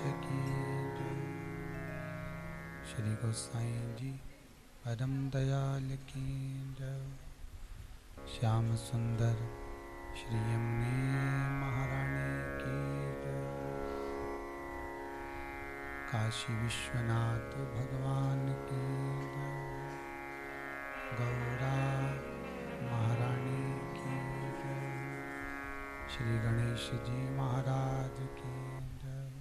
की जय। श्री गोसाई जी परम दयाल की जय। श्याम सुंदर श्री यमुने महारानी की जय। काशी विश्वनाथ भगवान की जय। गौरा महारानी की जय। श्री गणेश जी महाराज की जय।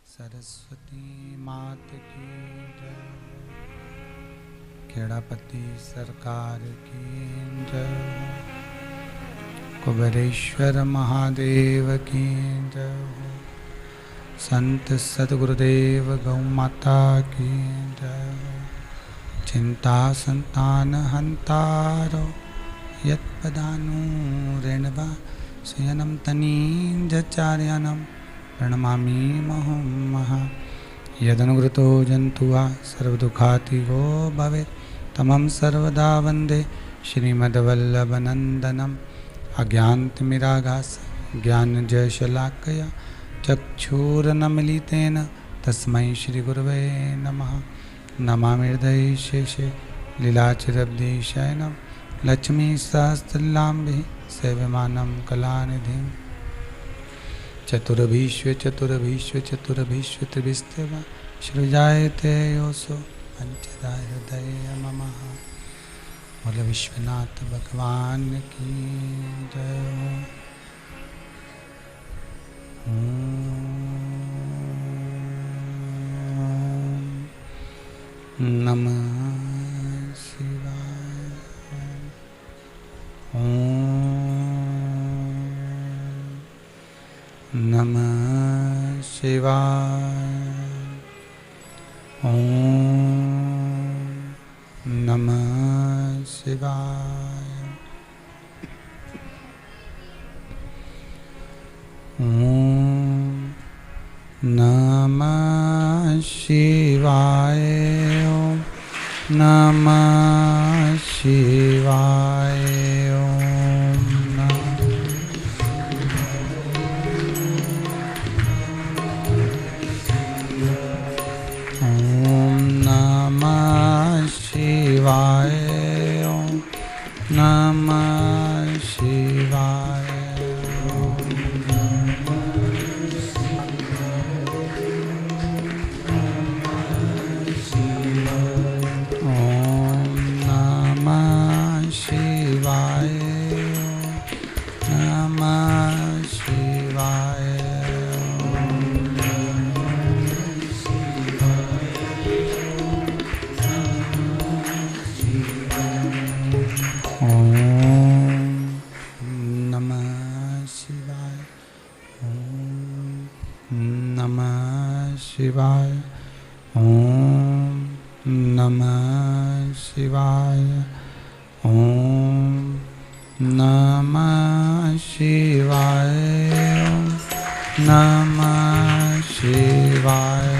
सरस्वती मात की जय। खेड़ापति सरकार की जय। कुबेरेश्वर महादेव की जय। संत सद्गुरुदेव गौ माता की जय। चिंता संतान हंतारो यत्पदानुरेणवा सुयनं तनीजचार्यानं प्रणमामि मुहुर्मुहुः। यदनुगृतो जन्तुः सर्वदुःखातिगो भवेत् तमं सर्वदा वन्दे श्रीमद्वल्लभनन्दनम्। अज्ञानतिमिरागास ज्ञानजयशलाकया चक्षुरुन्मीलितेन तस्मै श्रीगुरवे नमः। नमामि हृदये शेषे लीलाचिरब्धिशयनं लक्ष्मीसहस्रलाम्भे सेव्यमानं कलानिधिं। चतुर्भीष्व त्रिभिस्तेव सृजायते योऽसो पंचधा हृदय मम। बोल विश्वनाथ भगवान की जय। नमः शिवाय। नमः शिवाय। नमः शिवाय। नमः शिवाय। नमः शिवाय। नमः शिवाय। शिवाय। ओम नमः शिवाय। ओम नमः शिवाय। नमः शिवाय।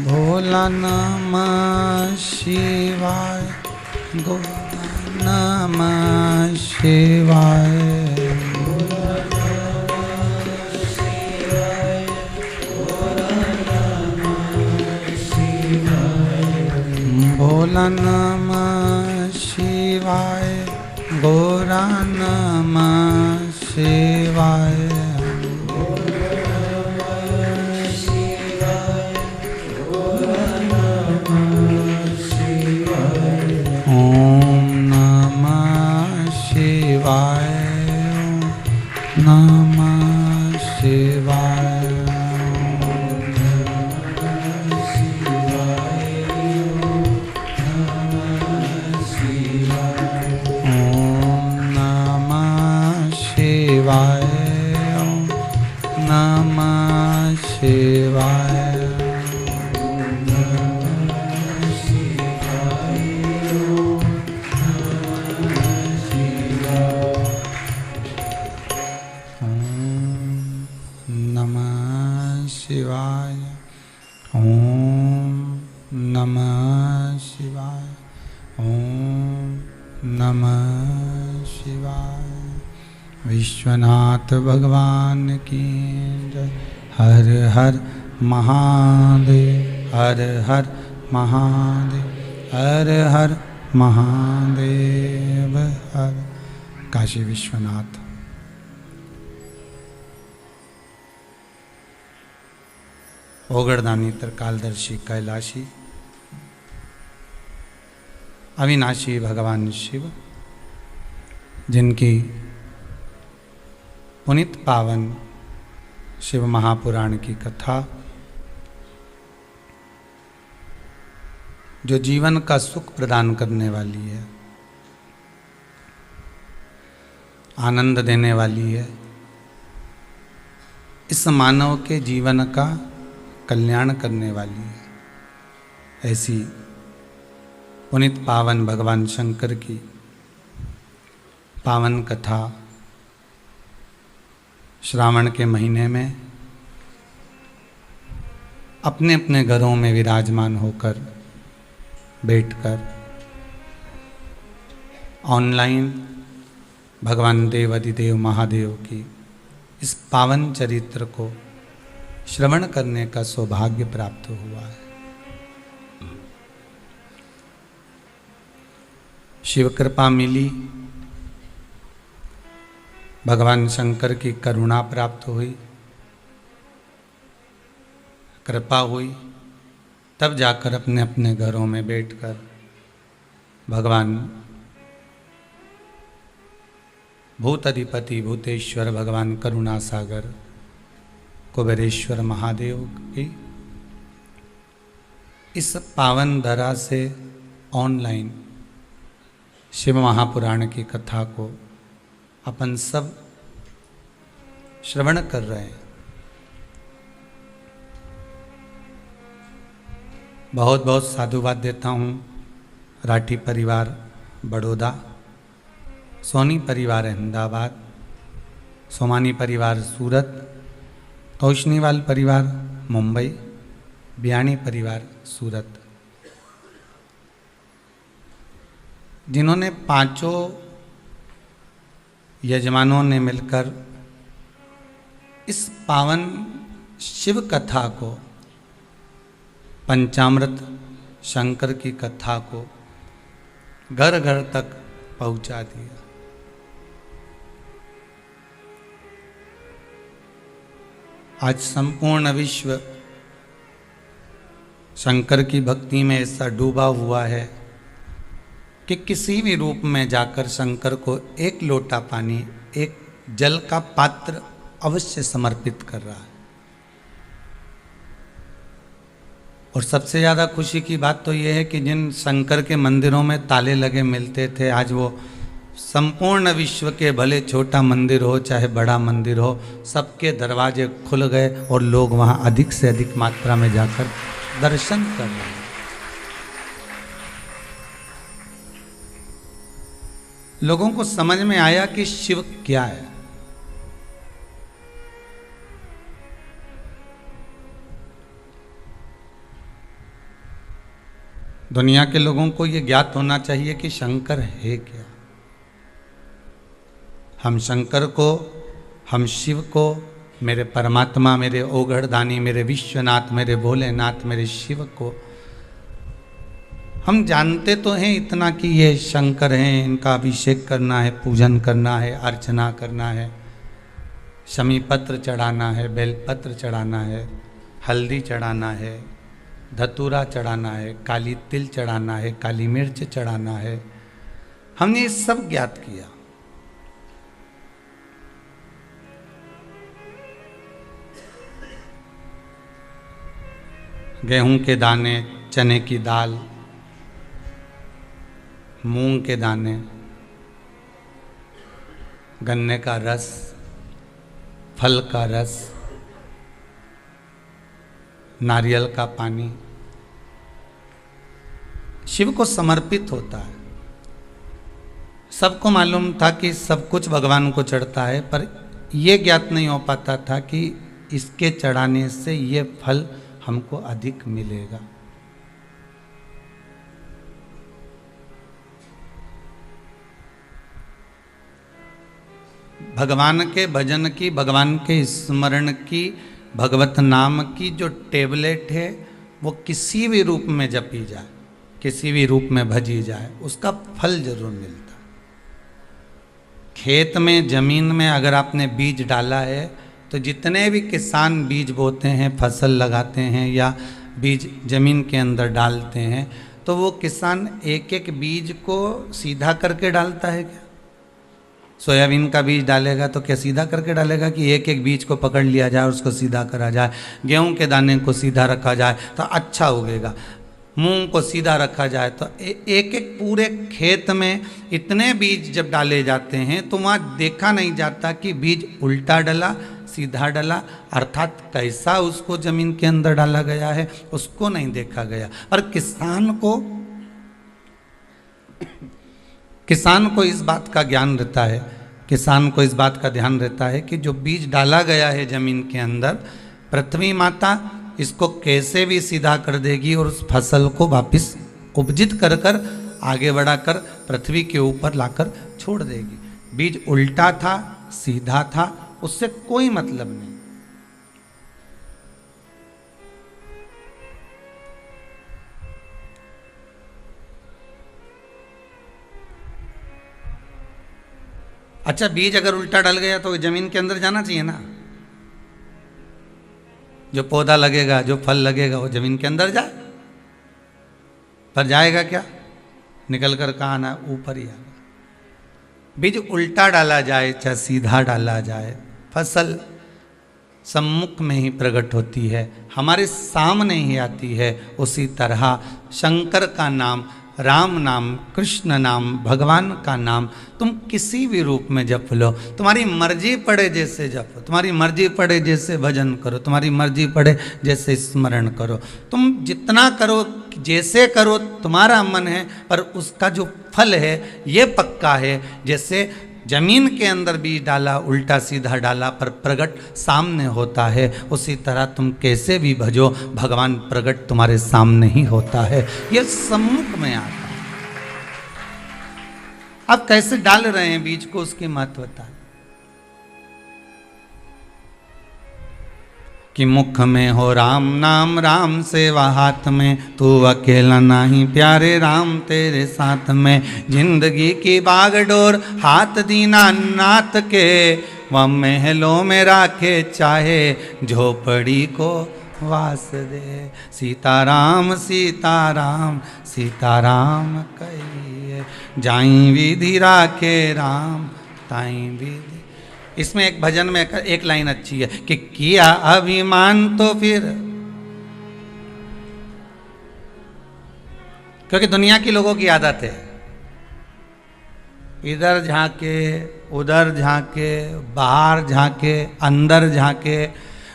भोला नमः शिवाय। गोरा नमः शिवाय। भोला नमः शिवाय। गोरा नमः शिवाय। नमः शिवाय। ओम नमः शिवाय। नमः शिवाय। विश्वनाथ भगवान की जय। हर हर महादेव, हर हर महादेव, हर हर महादेव, हर। काशी विश्वनाथ। ओगड़दानी त्रिकालदर्शी कैलाशी अविनाशी भगवान शिव, जिनकी पुनित पावन शिव महापुराण की कथा जो जीवन का सुख प्रदान करने वाली है, आनंद देने वाली है, इस मानव के जीवन का कल्याण करने वाली है, ऐसी पुनित पावन भगवान शंकर की पावन कथा श्रावण के महीने में अपने अपने घरों में विराजमान होकर बैठकर ऑनलाइन भगवान देव अधिदेव महादेव की इस पावन चरित्र को श्रवण करने का सौभाग्य प्राप्त हुआ है। शिव कृपा मिली, भगवान शंकर की करुणा प्राप्त हुई, कृपा हुई, तब जाकर अपने अपने घरों में बैठकर भगवान भूत अधिपति भूतेश्वर भगवान करुणा सागर कुबेरेश्वर महादेव की इस पावन धरा से ऑनलाइन शिव महापुराण की कथा को अपन सब श्रवण कर रहे हैं। बहुत बहुत साधुवाद देता हूँ राठी परिवार बड़ौदा, सोनी परिवार अहमदाबाद, सोमानी परिवार सूरत, कौशनीवाल परिवार मुंबई, बियाणी परिवार सूरत, जिन्होंने पांचों यजमानों ने मिलकर इस पावन शिव कथा को, पंचामृत शंकर की कथा को घर घर तक पहुंचा दिया। आज संपूर्ण विश्व शंकर की भक्ति में ऐसा डूबा हुआ है कि किसी भी रूप में जाकर शंकर को एक लोटा पानी, एक जल का पात्र अवश्य समर्पित कर रहा है। और सबसे ज़्यादा खुशी की बात तो यह है कि जिन शंकर के मंदिरों में ताले लगे मिलते थे, आज वो संपूर्ण विश्व के भले छोटा मंदिर हो चाहे बड़ा मंदिर हो, सबके दरवाजे खुल गए और लोग वहाँ अधिक से अधिक मात्रा में जाकर दर्शन कर रहे हैं। लोगों को समझ में आया कि शिव क्या है। दुनिया के लोगों को यह ज्ञात होना चाहिए कि शंकर है क्या। हम शंकर को, हम शिव को, मेरे परमात्मा, मेरे ओगढ़दानी, मेरे विश्वनाथ, मेरे भोलेनाथ, मेरे शिव को हम जानते तो हैं इतना कि ये शंकर हैं, इनका अभिषेक करना है, पूजन करना है, अर्चना करना है, शमी पत्र चढ़ाना है, बेलपत्र चढ़ाना है, हल्दी चढ़ाना है, धतूरा चढ़ाना है, काली तिल चढ़ाना है, काली मिर्च चढ़ाना है। हमने ये सब ज्ञात किया। गेहूं के दाने, चने की दाल, मूंग के दाने, गन्ने का रस, फल का रस, नारियल का पानी शिव को समर्पित होता है। सबको मालूम था कि सब कुछ भगवान को चढ़ता है, पर यह ज्ञात नहीं हो पाता था कि इसके चढ़ाने से ये फल हमको अधिक मिलेगा। भगवान के भजन की, भगवान के स्मरण की, भगवत नाम की जो टेबलेट है वो किसी भी रूप में जपी जाए, किसी भी रूप में भजी जाए, उसका फल जरूर मिलता। खेत में, जमीन में अगर आपने बीज डाला है तो जितने भी किसान बीज बोते हैं, फसल लगाते हैं या बीज जमीन के अंदर डालते हैं, तो वो किसान एक एक बीज को सीधा करके डालता है क्या? सोयाबीन का बीज डालेगा तो क्या सीधा करके डालेगा कि एक एक बीज को पकड़ लिया जाए और उसको सीधा करा जाए? गेहूं के दाने को सीधा रखा जाए तो अच्छा उगेगा, मूंग को सीधा रखा जाए तो एक एक पूरे खेत में इतने बीज जब डाले जाते हैं तो वहाँ देखा नहीं जाता कि बीज उल्टा डला, सीधा डला, अर्थात कैसा उसको जमीन के अंदर डाला गया है उसको नहीं देखा गया। और किसान को इस बात का ज्ञान रहता है, किसान को इस बात का ध्यान रहता है कि जो बीज डाला गया है जमीन के अंदर, पृथ्वी माता इसको कैसे भी सीधा कर देगी और उस फसल को वापस उपजित कर कर आगे बढ़ाकर पृथ्वी के ऊपर लाकर छोड़ देगी। बीज उल्टा था, सीधा था, उससे कोई मतलब नहीं। अच्छा, बीज अगर उल्टा डल गया तो जमीन के अंदर जाना चाहिए ना, जो पौधा लगेगा, जो फल लगेगा वो जमीन के अंदर जाए, पर जाएगा क्या? निकल कर कहाँ आना, ऊपर ही आना। बीज उल्टा डाला जाए चाहे सीधा डाला जाए, फसल सम्मुख में ही प्रकट होती है, हमारे सामने ही आती है। उसी तरह शंकर का नाम, राम नाम, कृष्ण नाम, भगवान का नाम तुम किसी भी रूप में जप लो, तुम्हारी मर्जी पड़े जैसे जपो, तुम्हारी मर्जी पड़े जैसे भजन करो, तुम्हारी मर्जी पड़े जैसे स्मरण करो, तुम जितना करो, जैसे करो, तुम्हारा मन है, पर उसका जो फल है ये पक्का है। जैसे जमीन के अंदर बीज डाला, उल्टा सीधा डाला, पर प्रगट सामने होता है, उसी तरह तुम कैसे भी भजो, भगवान प्रगट तुम्हारे सामने ही होता है, ये सम्मुख में आता है। आप कैसे डाल रहे हैं बीज को, उसकी महत्वता है कि मुख में हो राम नाम, राम सेवा हाथ में, तू अकेला नहीं प्यारे, राम तेरे साथ में। जिंदगी की बागडोर हाथ दीना नाथ के, वह महलों में राखे चाहे झोपड़ी को वास दे। सीताराम सीताराम सीताराम कहिए, जाई विधि राखे राम ताई विधि। इसमें एक भजन में एक लाइन अच्छी है कि किया अभिमान तो फिर, क्योंकि दुनिया की लोगों की आदत है इधर झांके, उधर झांके, बाहर झांके, अंदर झांके,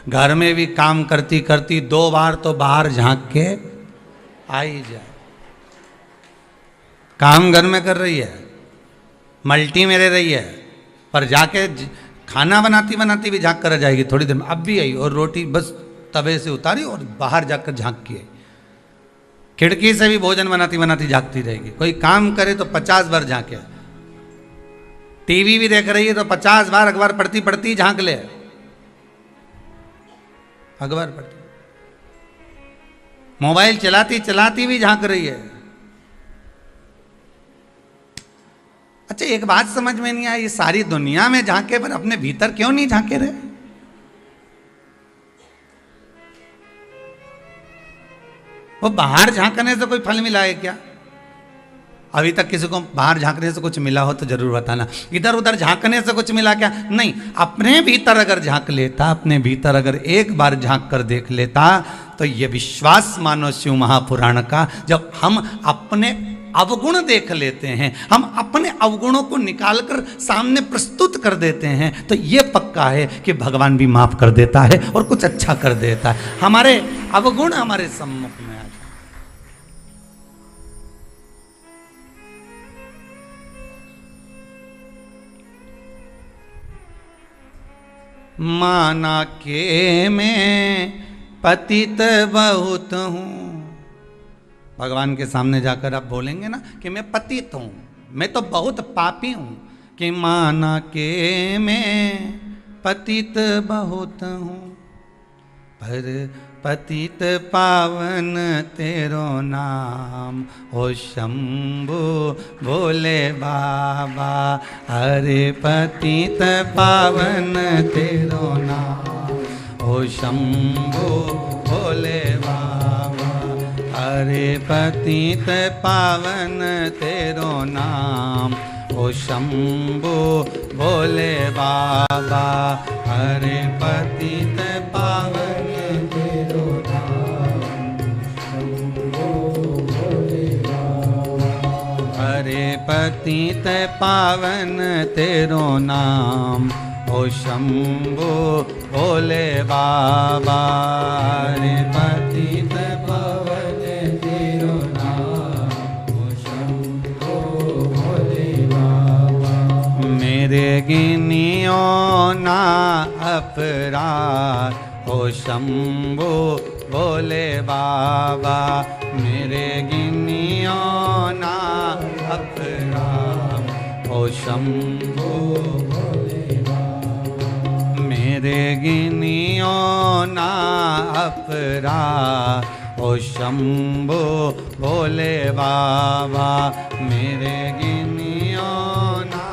घर में भी काम करती करती 2 बार तो बाहर झांक के आ ही जाए। काम घर में कर रही है, मल्टी में रह रही है, पर जाके खाना बनाती बनाती भी झांक कर आ जाएगी थोड़ी देर में। अब भी आई और रोटी बस तवे से उतारी और बाहर जाकर झांक की आई। खिड़की से भी भोजन बनाती बनाती झांकती रहेगी। कोई काम करे तो 50 बार झांके, टीवी भी देख रही है तो 50 बार अखबार पढ़ती पढ़ती झांक ले, अखबार पढ़ती, मोबाइल चलाती चलाती भी झांक रही है। अच्छा, एक बात समझ में नहीं आई, ये सारी दुनिया में झांके पर अपने भीतर क्यों नहीं झांके रहे? वो बाहर झांकने से कोई फल मिला है क्या? अभी तक किसी को बाहर झांकने से कुछ मिला हो तो जरूर बताना। इधर उधर झांकने से कुछ मिला क्या? नहीं। अपने भीतर अगर झांक लेता, अपने भीतर अगर एक बार झांक कर देख लेता, तो ये विश्वास मानो शिव महापुराण का, जब हम अपने अवगुण देख लेते हैं, हम अपने अवगुणों को निकालकर सामने प्रस्तुत कर देते हैं, तो ये पक्का है कि भगवान भी माफ कर देता है और कुछ अच्छा कर देता है। हमारे अवगुण हमारे सम्मुख में आ जाए। माना के मैं पतित बहुत हूँ, भगवान के सामने जाकर आप बोलेंगे ना कि मैं पतित हूँ, मैं तो बहुत पापी हूँ, कि माना के मैं पतित बहुत हूँ, पर पतित पावन तेरो नाम हो शंभु भोले बाबा। अरे पतित पावन तेरो नाम हो शंभु भोले बाबा। अरे पतित पावन तेरो नाम ओ शंभु भोले बाबा। हरे पतित पावन तेरो नाम शंभु भोले बाबा। हरे पतित पावन तेरो नाम ओ शंभु भोले बाबा। हरे पतित पावन तेरो नाम ओ शंभु भोले बाबा। मेरे गिनियो ना अपराध ओ शंभु भोले बाबा। मेरे गिनियो ना अपराध ओ शंभु भोले बाबा। मेरे गिनियो ना अपराध ओ शंभु भोले बाबा। मेरे गिनियो ना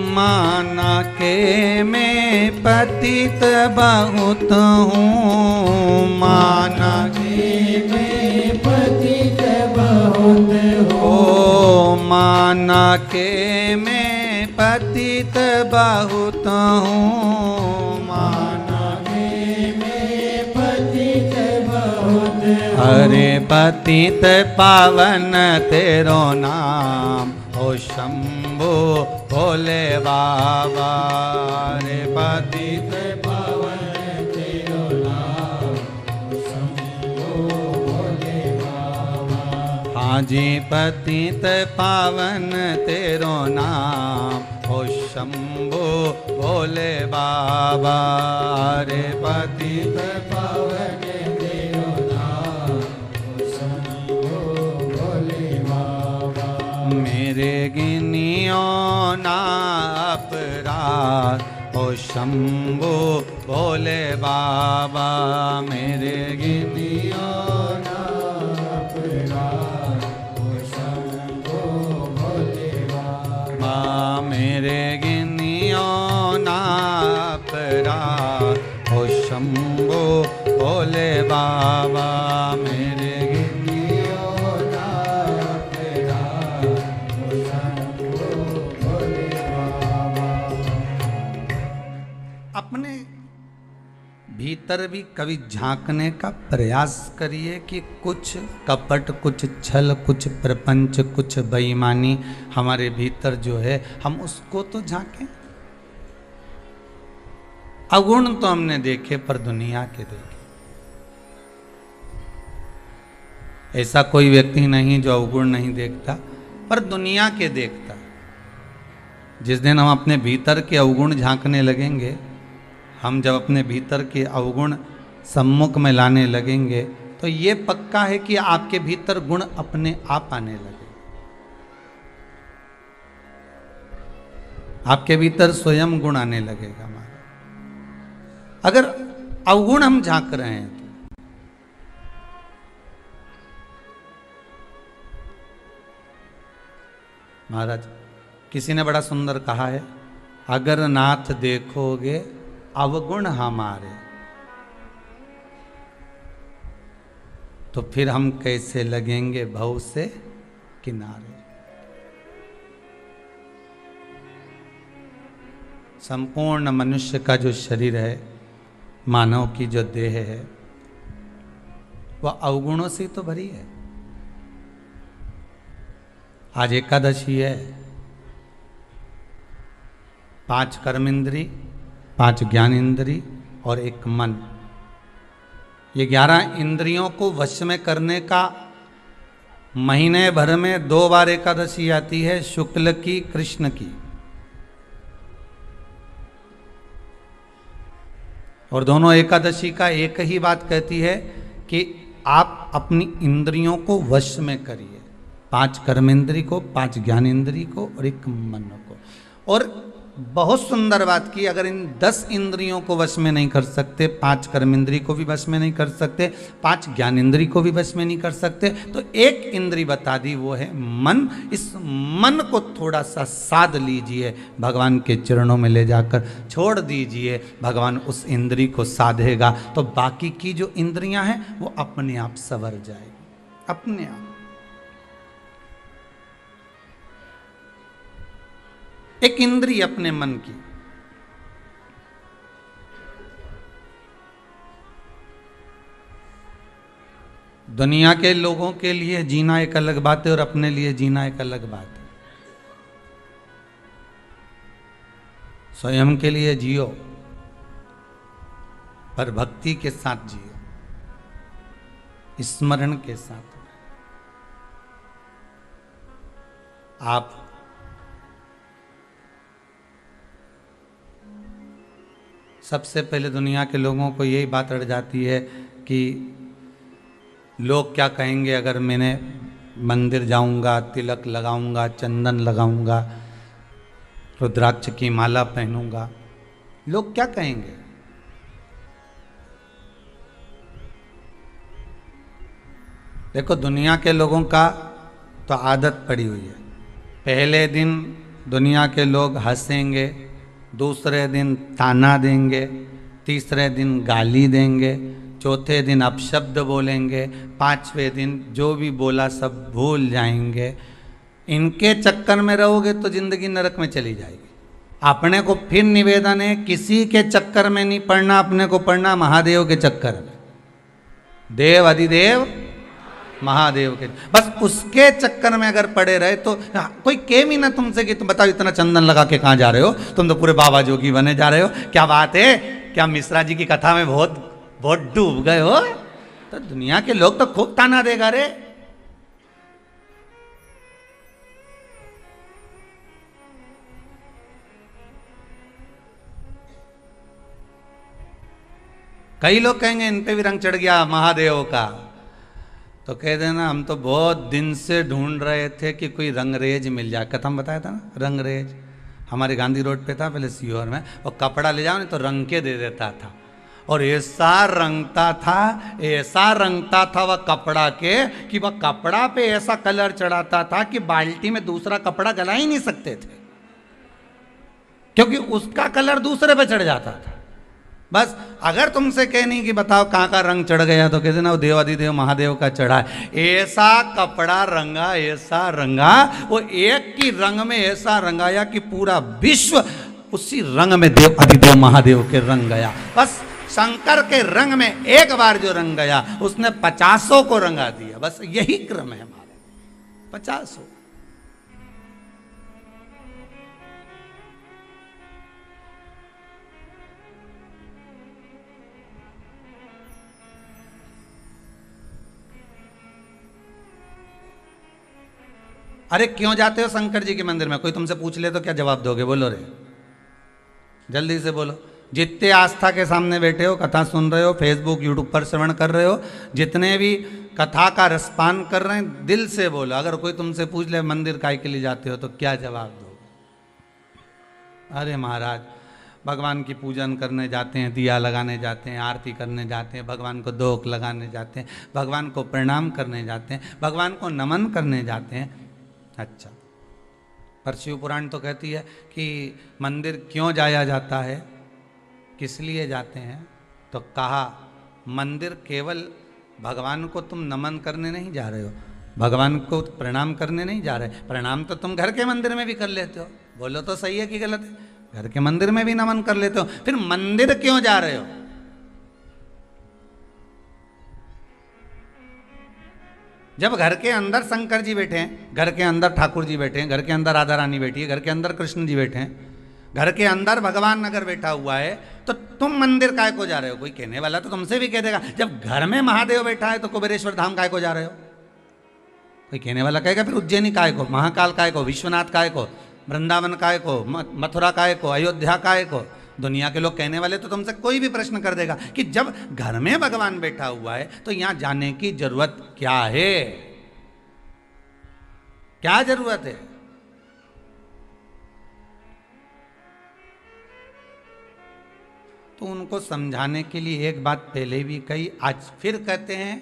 माना के मैं पतित बहुत हूँ। माना के मैं पतित बहुत हूँ। माना के मैं पतित बहुत हूँ। माना के मैं पतित बहुत हूँ। हरे पतित पावन तेरो नाम ओ शंभु भोले बाबा। रे पतित पावन तेरो नाम ओ शंभु भोले बाबा। हाँ जी पतित पावन तेरो नाम ओ शंभु भोले बाबा। रे पतित पावन तेरो नाम ओ शंभु भोले बाबा। मेरे गिनियो ना अपराध ओ शंभु भोले बाबा। मेरे गिनियो ना अपराध ओ शंभु भोले बाबा। मेरे गिनियो ना अपराध ओ शंभु भोले बाबा। मेरे अपने भीतर भी कभी झांकने का प्रयास करिए कि कुछ कपट, कुछ छल, कुछ प्रपंच, कुछ बेईमानी हमारे भीतर जो है हम उसको तो झांकें। अवगुण तो हमने देखे पर दुनिया के देखे। ऐसा कोई व्यक्ति नहीं जो अवगुण नहीं देखता, पर दुनिया के देखता। जिस दिन हम अपने भीतर के अवगुण झांकने लगेंगे, हम जब अपने भीतर के अवगुण सम्मुख में लाने लगेंगे, तो ये पक्का है कि आपके भीतर गुण अपने आप आने लगे। आपके भीतर स्वयं गुण आने लगेगा हमारा। अगर अवगुण हम झांक रहे हैं तो महाराज किसी ने बड़ा सुंदर कहा है, अगर नाथ देखोगे अवगुण हमारे तो फिर हम कैसे लगेंगे भव से किनारे। संपूर्ण मनुष्य का जो शरीर है, मानव की जो देह है, वह अवगुणों से तो भरी है। आज एकादशी है, 5 कर्मेंद्री, 5 ज्ञान इंद्री और 1 मन, ये 11 इंद्रियों को वश में करने का महीने भर में 2 बार एकादशी आती है, शुक्ल की, कृष्ण की। और दोनों एकादशी का एक ही बात कहती है कि आप अपनी इंद्रियों को वश में करिए, 5 कर्मेंद्री को, 5 ज्ञानेंद्री को और 1 मन को। और बहुत सुंदर बात की, अगर इन 10 इंद्रियों को वश में नहीं कर सकते, 5 कर्मेंद्री को भी वश में नहीं कर सकते, 5 ज्ञानेंद्री को भी वश में नहीं कर सकते, तो 1 इंद्री बता दी, वो है मन। इस मन को थोड़ा सा साध लीजिए, भगवान के चरणों में ले जाकर छोड़ दीजिए, भगवान उस इंद्री को साधेगा तो बाकी की जो इंद्रियां हैं वो अपने आप संवर जाएगी, अपने आप। एक इंद्री अपने मन की। दुनिया के लोगों के लिए जीना एक अलग बात है और अपने लिए जीना एक अलग बात है। स्वयं के लिए जियो पर भक्ति के साथ जियो, स्मरण के साथ। आप सबसे पहले दुनिया के लोगों को यही बात अड़ जाती है कि लोग क्या कहेंगे अगर मैंने मंदिर जाऊंगा, तिलक लगाऊंगा, चंदन लगाऊंगा, रुद्राक्ष की माला पहनूंगा, लोग क्या कहेंगे। देखो, दुनिया के लोगों का तो आदत पड़ी हुई है, पहले दिन दुनिया के लोग हंसेंगे, दूसरे दिन ताना देंगे, तीसरे दिन गाली देंगे, चौथे दिन अपशब्द बोलेंगे, 5वें दिन जो भी बोला सब भूल जाएंगे। इनके चक्कर में रहोगे तो जिंदगी नरक में चली जाएगी। अपने को फिर निवेदन है, किसी के चक्कर में नहीं पड़ना, अपने को पड़ना महादेव के चक्कर में। देव अधिदेव महादेव के, बस उसके चक्कर में अगर पड़े रहे तो कोई केम ही ना तुमसे कि तुम बताओ इतना चंदन लगा के कहाँ जा रहे हो, तुम तो पूरे बाबा जोगी बने जा रहे हो, क्या बात है, क्या मिश्रा जी की कथा में बहुत डूब गए हो। तो दुनिया के लोग तो खूब ताना देगा रे। कई लोग कहेंगे इन पे भी रंग चढ़ गया महादेव का, तो कह देना हम तो बहुत दिन से ढूंढ रहे थे कि कोई रंगरेज मिल जाए। कथा में बताया था ना, रंगरेज हमारे गांधी रोड पे था पहले सीहोर में, और कपड़ा ले जाओ नहीं तो रंग के दे देता था, और ऐसा रंगता था, ऐसा रंगता था वह कपड़ा के कि वह कपड़ा पे ऐसा कलर चढ़ाता था कि बाल्टी में दूसरा कपड़ा गला ही नहीं सकते थे, क्योंकि उसका कलर दूसरे पे चढ़ जाता था। बस अगर तुमसे कहनी कि बताओ कहाँ का रंग चढ़ गया, तो कहते ना वो देवाधिदेव महादेव का चढ़ा है। ऐसा कपड़ा रंगा, ऐसा रंगा, वो एक की रंग में ऐसा रंगाया कि पूरा विश्व उसी रंग में देव अधिदेव महादेव के रंग गया। बस शंकर के रंग में एक बार जो रंग गया उसने 50 को रंगा दिया। बस यही क्रम है हमारा, 50। अरे क्यों जाते हो शंकर जी के मंदिर में, कोई तुमसे पूछ ले तो क्या जवाब दोगे, बोलो रे, जल्दी से बोलो। जितने आस्था के सामने बैठे हो, कथा सुन रहे हो, फेसबुक यूट्यूब पर श्रवण कर रहे हो, जितने भी कथा का रसपान कर रहे हैं, दिल से बोलो। अगर कोई तुमसे पूछ ले मंदिर काय के लिए जाते हो तो क्या जवाब दोगे। अरे महाराज भगवान की पूजन करने जाते हैं, दिया लगाने जाते हैं, आरती करने जाते हैं, भगवान को दोक लगाने जाते हैं, भगवान को प्रणाम करने जाते हैं, भगवान को नमन करने जाते हैं। अच्छा, पर शिव पुराण तो कहती है कि मंदिर क्यों जाया जाता है, किस लिए जाते हैं? तो कहा मंदिर केवल भगवान को तुम नमन करने नहीं जा रहे हो, भगवान को प्रणाम करने नहीं जा रहे। प्रणाम तो तुम घर के मंदिर में भी कर लेते हो, बोलो तो सही है कि गलत है? घर के मंदिर में भी नमन कर लेते हो, फिर मंदिर क्यों जा रहे हो? जब घर के अंदर शंकर जी बैठे हैं, घर के अंदर ठाकुर जी बैठे हैं, घर के अंदर राधा रानी बैठी है, घर के अंदर कृष्ण जी बैठे हैं, घर के अंदर भगवान अगर बैठा हुआ है, तो तुम मंदिर काय को जा रहे हो? कोई कहने वाला तो तुमसे भी कह देगा जब घर में महादेव बैठा है तो कुबेरेश्वर धाम काय को जा रहे हो? कोई कहने वाला कहेगा फिर उज्जैनी काय को, महाकाल काय को, विश्वनाथ काय को, वृंदावन काय को, मथुरा काय को, अयोध्या काय को? दुनिया के लोग कहने वाले तो तुमसे कोई भी प्रश्न कर देगा कि जब घर में भगवान बैठा हुआ है तो यहां जाने की जरूरत क्या है? क्या जरूरत है? तो उनको समझाने के लिए एक बात पहले भी कही, आज फिर कहते हैं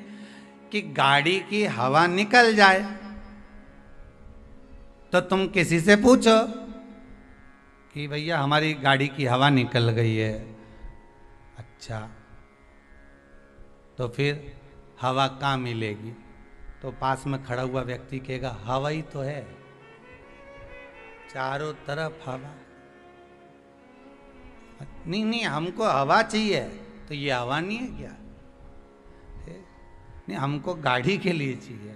कि गाड़ी की हवा निकल जाए तो तुम किसी से पूछो कि भैया हमारी गाड़ी की हवा निकल गई है। अच्छा, तो फिर हवा कहाँ मिलेगी? तो पास में खड़ा हुआ व्यक्ति कहेगा हवा ही तो है, चारों तरफ हवा। नहीं नहीं, हमको हवा चाहिए। तो ये हवा नहीं है क्या? नहीं, हमको गाड़ी के लिए चाहिए।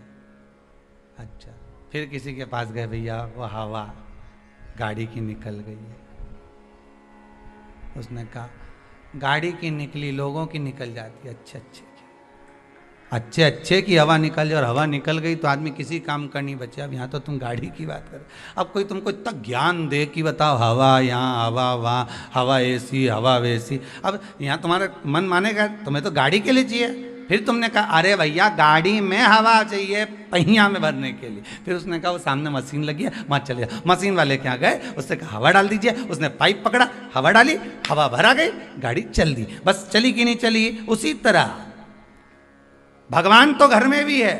अच्छा, फिर किसी के पास गए, भैया वो हवा गाड़ी की निकल गई है। उसने कहा गाड़ी की निकली, लोगों की निकल जाती है। अच्छे अच्छे की हवा निकल जाए और हवा निकल गई तो आदमी किसी काम का नहीं बचे। अब यहाँ तो तुम गाड़ी की बात कर। अब कोई तुमको इतना ज्ञान दे कि बताओ हवा यहाँ, हवा वहाँ, हवा ऐसी, हवा वैसी। अब यहाँ तुम्हारा मन मानेगा, तुम्हें तो गाड़ी के लिए चाहिए। फिर तुमने कहा अरे भैया गाड़ी में हवा चाहिए पहिया में भरने के लिए। फिर उसने कहा वो सामने मशीन लगी है, वहाँ चले जाओ। मशीन वाले के यहाँ गए, उससे कहा हवा डाल दीजिए। उसने पाइप पकड़ा, हवा डाली, हवा भरा गई, गाड़ी चल दी। बस चली कि नहीं चली? उसी तरह भगवान तो घर में भी है,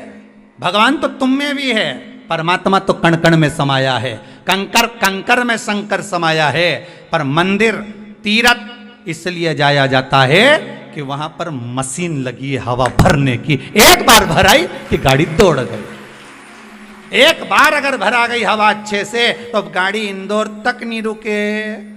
भगवान तो तुम में भी है, परमात्मा तो कण कण में समाया है, कंकर कंकर में शंकर समाया है। पर मंदिर तीर्थ इसलिए जाया जाता है कि वहां पर मशीन लगी है हवा भरने की। एक बार भराई कि गाड़ी दौड़ गई। एक बार अगर भरा गई हवा अच्छे से तो गाड़ी इंदौर तक नहीं रुके।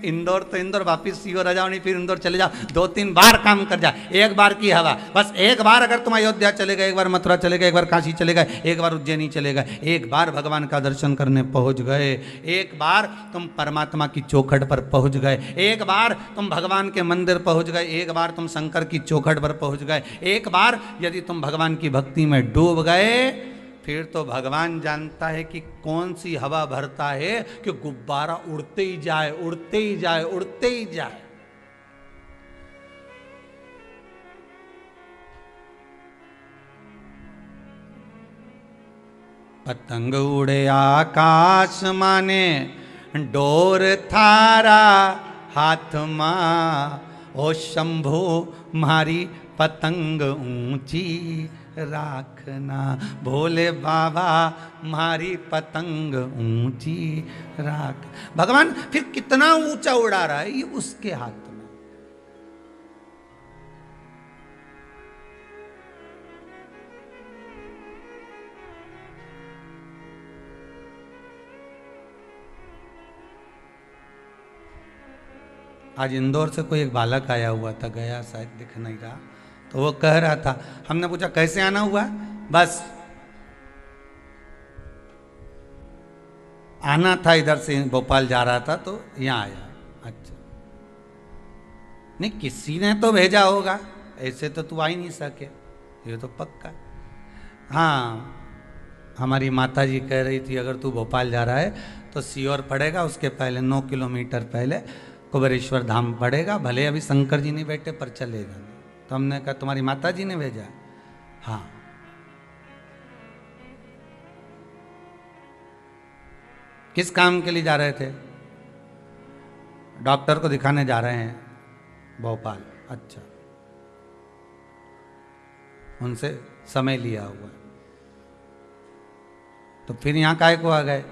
इंदौर तो इंदौर, वापिस सीओर आ जाओ, नहीं फिर इंदौर चले जाओ। 2-3 बार काम कर जाए। एक बार की हवा, बस एक बार अगर तुम अयोध्या चले गए, एक बार मथुरा चले गए, एक बार काशी चले गए, एक बार उज्जैनी चले गए, एक बार भगवान का दर्शन करने पहुंच गए, एक बार तुम परमात्मा की चौखट पर पहुंच गए, एक बार तुम भगवान के मंदिर पहुंच गए, एक बार तुम शंकर की चौखट पर पहुंच गए, एक बार यदि तुम भगवान की भक्ति में डूब गए, फिर तो भगवान जानता है कि कौन सी हवा भरता है कि गुब्बारा उड़ते ही जाए, उड़ते ही जाए, उड़ते ही जाए। पतंग उड़े आकाश माने डोर थारा हाथ मां, ओ शंभो मारी पतंग ऊंची राखना, भोले बाबा मारी पतंग ऊंची राख। भगवान फिर कितना ऊंचा उड़ा रहा है ये उसके हाथ में। आज इंदौर से कोई एक बालक आया हुआ था, गया शायद, दिख नहीं रहा, तो वो कह रहा था, हमने पूछा कैसे आना हुआ? बस आना था, इधर से भोपाल जा रहा था तो यहाँ आया। अच्छा, नहीं किसी ने तो भेजा होगा, ऐसे तो तू आ ही नहीं सके, ये तो पक्का। हाँ, हमारी माता जी कह रही थी अगर तू भोपाल जा रहा है तो सीओर पड़ेगा, उसके पहले 9 किलोमीटर पहले कुबेरेश्वर धाम पड़ेगा, भले अभी शंकर जी नहीं बैठे पर चलेगा। तो हमने कहा तुम्हारी माता जी ने भेजा? हाँ। किस काम के लिए जा रहे थे? डॉक्टर को दिखाने जा रहे हैं भोपाल। अच्छा, उनसे समय लिया हुआ है, तो फिर यहाँ काहे को आ गए?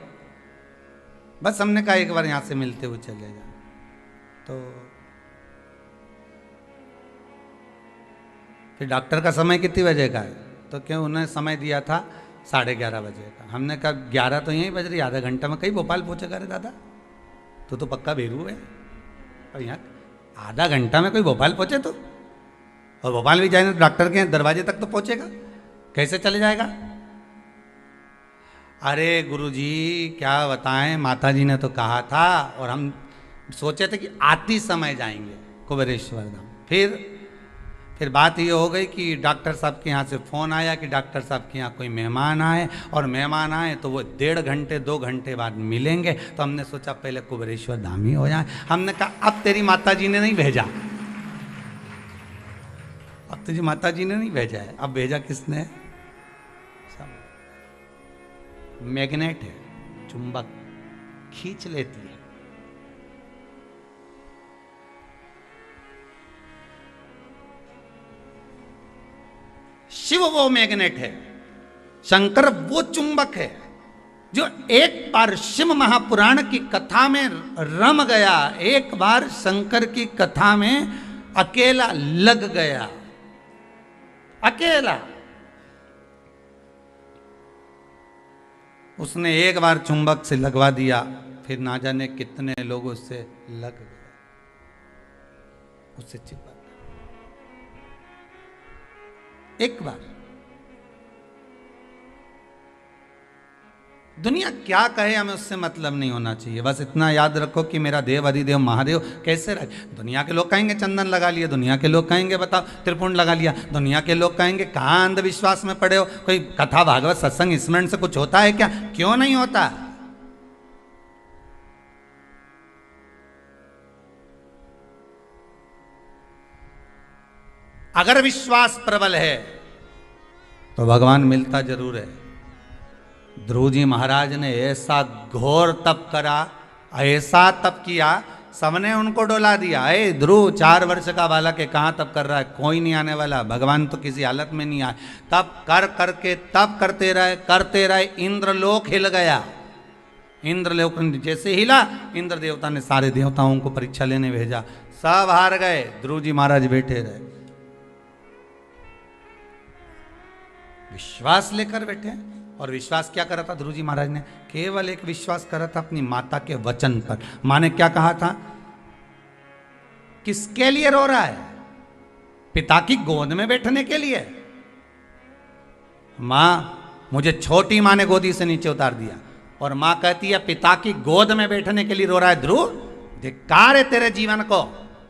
बस हमने कहा एक बार यहाँ से मिलते हुए चले जाए। तो फिर डॉक्टर का समय कितनी बजे का है? तो क्यों, उन्होंने समय दिया था 11:30 बजे का। हमने कहा 11 तो यहीं बज रही, आधा घंटा में कहीं भोपाल पहुँचेगा रे दादा? तो पक्का बेरू है। और यहाँ आधा घंटा में कोई भोपाल पहुँचे तो, और भोपाल भी जाए तो डॉक्टर के दरवाजे तक तो पहुँचेगा, कैसे चले जाएगा? अरे गुरुजी क्या बताएं, माताजी ने तो कहा था, और हम सोचे थे कि आती समय जाएंगे कुबेरेश्वर धाम। फिर बात ये हो गई कि डॉक्टर साहब के यहाँ से फ़ोन आया कि डॉक्टर साहब के यहाँ कोई मेहमान आए, और मेहमान आए तो वो 1.5 घंटे 2 घंटे बाद मिलेंगे। तो हमने सोचा पहले कुबेरेश्वर धाम ही हो जाए। हमने कहा अब तेरी माताजी ने नहीं भेजा, अब तुझी माताजी ने नहीं भेजा है, अब भेजा किसने? मैग्नेट है, चुंबक खींच लेती है। शिव वो मैग्नेट है, शंकर वो चुंबक है जो एक बार शिव महापुराण की कथा में रम गया, एक बार शंकर की कथा में अकेला लग गया, अकेला। उसने एक बार चुंबक से लगवा दिया, फिर ना जाने कितने लोग उससे लग गए, उससे चिपक एक बार। दुनिया क्या कहे हमें उससे मतलब नहीं होना चाहिए। बस इतना याद रखो कि मेरा देव अधिदेव महादेव कैसे रहे। दुनिया के लोग कहेंगे चंदन लगा लिया, दुनिया के लोग कहेंगे बताओ त्रिपुंड लगा लिया, दुनिया के लोग कहेंगे कहाँ अंधविश्वास में पड़े हो, कोई कथा भागवत सत्संग स्मरण से कुछ होता है क्या? क्यों नहीं होता? अगर विश्वास प्रबल है तो भगवान मिलता जरूर है। ध्रुव जी महाराज ने ऐसा घोर तप करा, ऐसा तप किया, सबने उनको डोला दिया। अरे ध्रुव 4 वर्ष का बालक है, कहाँ तप कर रहा है, कोई नहीं आने वाला, भगवान तो किसी हालत में नहीं आए। तप कर करके तप करते रहे, इंद्रलोक हिल गया। इंद्रलोक जैसे हिला, इंद्र देवता ने सारे देवताओं को परीक्षा लेने भेजा, सब हार गए, ध्रुव जी महाराज बैठे रहे। विश्वास लेकर बैठे। और विश्वास क्या करा था ध्रुव जी महाराज ने? केवल एक विश्वास करा था अपनी माता के वचन पर। माँ ने क्या कहा था? किसके लिए रो रहा है? पिता की गोद में बैठने के लिए। माँ, मुझे छोटी माँ ने गोदी से नीचे उतार दिया, और माँ कहती है पिता की गोद में बैठने के लिए रो रहा है। ध्रुव, धिक्कार है तेरे जीवन को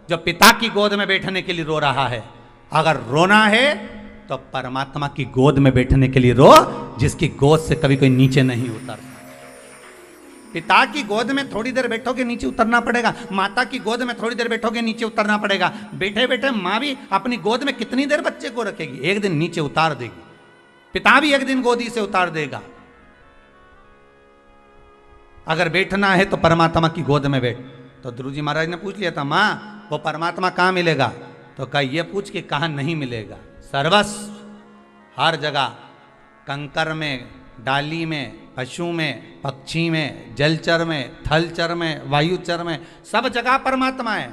जो पिता की गोद में बैठने के लिए रो रहा है। अगर रोना है तो परमात्मा की गोद में बैठने के लिए रो, जिसकी गोद से कभी कोई नीचे नहीं उतरता। पिता की गोद में थोड़ी देर बैठोगे नीचे उतरना पड़ेगा, माता की गोद में थोड़ी देर बैठोगे नीचे उतरना पड़ेगा। बैठे बैठे माँ भी अपनी गोद में कितनी देर बच्चे को रखेगी? एक दिन नीचे उतार देगी। पिता भी एक दिन गोदी से उतार देगा। अगर बैठना है तो परमात्मा की गोद में बैठ। तो ध्रुव जी महाराज ने पूछ लिया था, माँ वो परमात्मा कहाँ मिलेगा? तो कहा ये पूछ के कहाँ नहीं मिलेगा। सर्वस्व हर जगह, कंकर में, डाली में, पशु में, पक्षी में, जलचर में, थलचर में, वायुचर में, सब जगह परमात्मा है।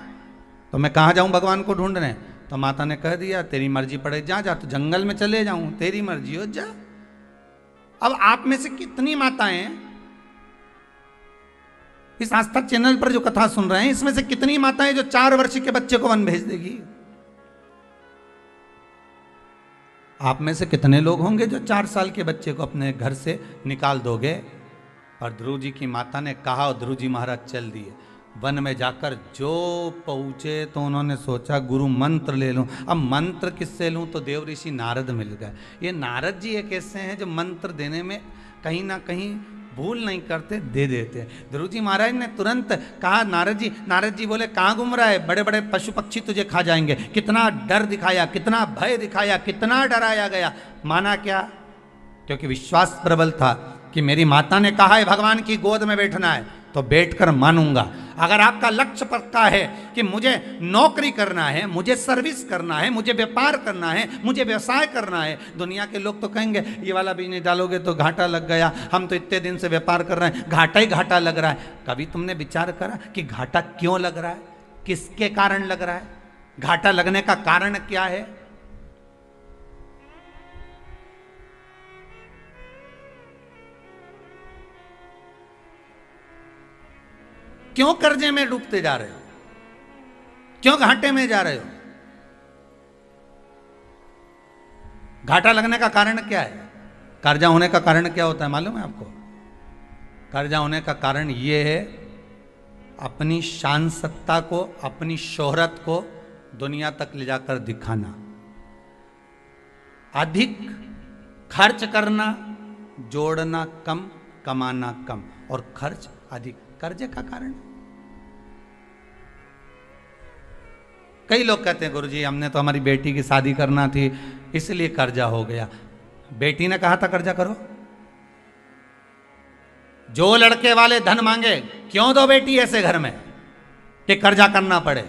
तो मैं कहाँ जाऊँ भगवान को ढूंढने? तो माता ने कह दिया तेरी मर्जी पड़े, जा जा, तो जंगल में चले जाऊँ, तेरी मर्जी हो, जा। अब आप में से कितनी माताएं इस आस्था चैनल पर जो कथा सुन रहे हैं, इसमें से कितनी माताएं जो 4 वर्ष के बच्चे को वन भेज देगी? आप में से कितने लोग होंगे जो 4 साल के बच्चे को अपने घर से निकाल दोगे? और ध्रुव जी की माता ने कहा और ध्रुव जी महाराज चल दिए। वन में जाकर जो पहुँचे तो उन्होंने सोचा गुरु मंत्र ले लूँ। अब मंत्र किससे लूँ? तो देव ऋषि नारद मिल गए। ये नारद जी एक ऐसे हैं जो मंत्र देने में कहीं ना कहीं भूल नहीं करते, दे देते। ध्रुव जी महाराज ने तुरंत कहा नारद जी बोले कहाँ घूम रहा है? बड़े बड़े पशु पक्षी तुझे खा जाएंगे। कितना डर दिखाया, कितना भय दिखाया, कितना डराया गया। माना क्या? क्योंकि विश्वास प्रबल था कि मेरी माता ने कहा है भगवान की गोद में बैठना है तो बैठकर मानूंगा। अगर आपका लक्ष्य पक्का है कि मुझे नौकरी करना है, मुझे सर्विस करना है, मुझे व्यापार करना है, मुझे व्यवसाय करना है, दुनिया के लोग तो कहेंगे ये वाला बिजनेस डालोगे तो घाटा लग गया, हम तो इतने दिन से व्यापार कर रहे हैं, घाटा ही घाटा लग रहा है। कभी तुमने विचार करा कि घाटा क्यों लग रहा है, किसके कारण लग रहा है, घाटा लगने का कारण क्या है? क्यों कर्जे में डूबते जा रहे हो, क्यों घाटे में जा रहे हो? घाटा लगने का कारण क्या है? कर्जा होने का कारण क्या होता है मालूम है आपको? कर्जा होने का कारण यह है अपनी शान सत्ता को, अपनी शोहरत को दुनिया तक ले जाकर दिखाना, अधिक खर्च करना, जोड़ना कम, कमाना कम, और खर्च अधिक कर्जे का कारण। कई लोग कहते हैं गुरुजी हमने तो हमारी बेटी की शादी करना थी इसलिए कर्जा हो गया। बेटी ने कहा था कर्जा करो? जो लड़के वाले धन मांगे, क्यों दो बेटी ऐसे घर में कि कर्जा करना पड़े?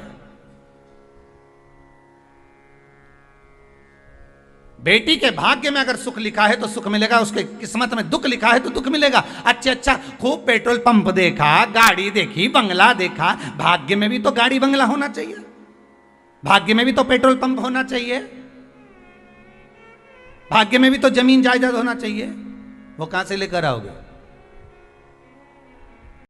बेटी के भाग्य में अगर सुख लिखा है तो सुख मिलेगा, उसके किस्मत में दुख लिखा है तो दुख मिलेगा। अच्छा, खूब पेट्रोल पंप देखा, गाड़ी देखी, बंगला देखा, भाग्य में भी तो गाड़ी बंगला होना चाहिए, भाग्य में भी तो पेट्रोल पंप होना चाहिए, भाग्य में भी तो जमीन जायदाद होना चाहिए। वो कहां से लेकर आओगे?